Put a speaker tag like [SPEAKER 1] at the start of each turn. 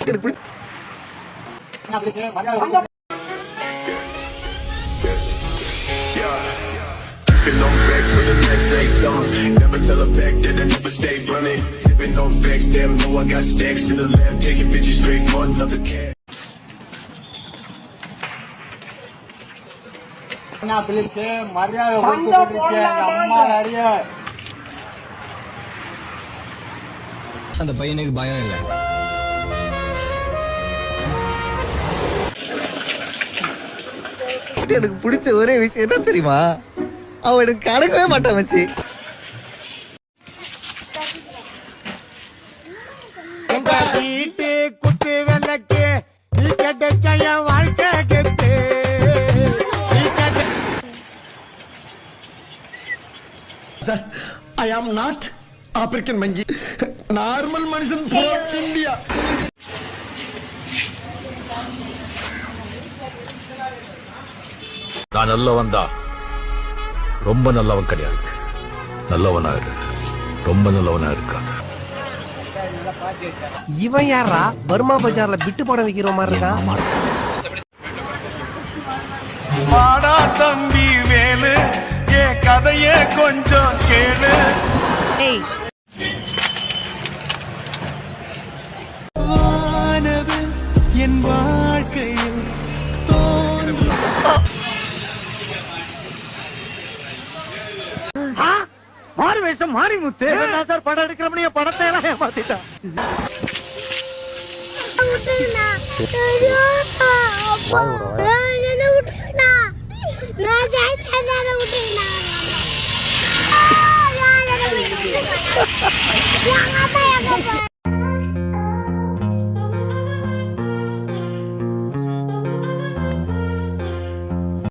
[SPEAKER 1] On back for the next say song. Never tell a back that I never stay running. Sipping on facts, damn, know I got stacks in the lab, taking bitches straight for another cat.
[SPEAKER 2] அந்த பையனுக்கு பயம் இல்லை.
[SPEAKER 3] எனக்கு பிடிச்ச ஒரே விஷயம் என்ன தெரியுமா, அவன் எனக்கு கடக்கவே மாட்டான் மச்சி.
[SPEAKER 4] எங்க வீட்டு குத்து விளக்கு நீ கிடைச்ச என் வாழ்க்கை கெத்து. ஐ ஆம் நாட் ஆப்பிரிக்கன் மஞ்சி, நார்மல் மனுஷன் இந்தியா.
[SPEAKER 5] நான் நல்லவன் தான், ரொம்ப நல்லவன் கிடையாது. நல்லவனா இரு, ரொம்ப நல்லவனா இருக்காது.
[SPEAKER 6] இவன் யாரா பர்மா பஜார்ல பிட்டு படம் வைக்கிற மாதிரி இருக்கா?
[SPEAKER 4] வாடா தம்பி வேலு, என் கதைய கொஞ்சம் கேளு. வானது என் வாழ்க்கையில்
[SPEAKER 6] மாறி வேஷம் மாறி முத்து சார் படம் எடுக்கிறப்ப படத்தை எல்லாம் ஏமாத்திட்டான்.
[SPEAKER 7] Yang apa ya, Bapak?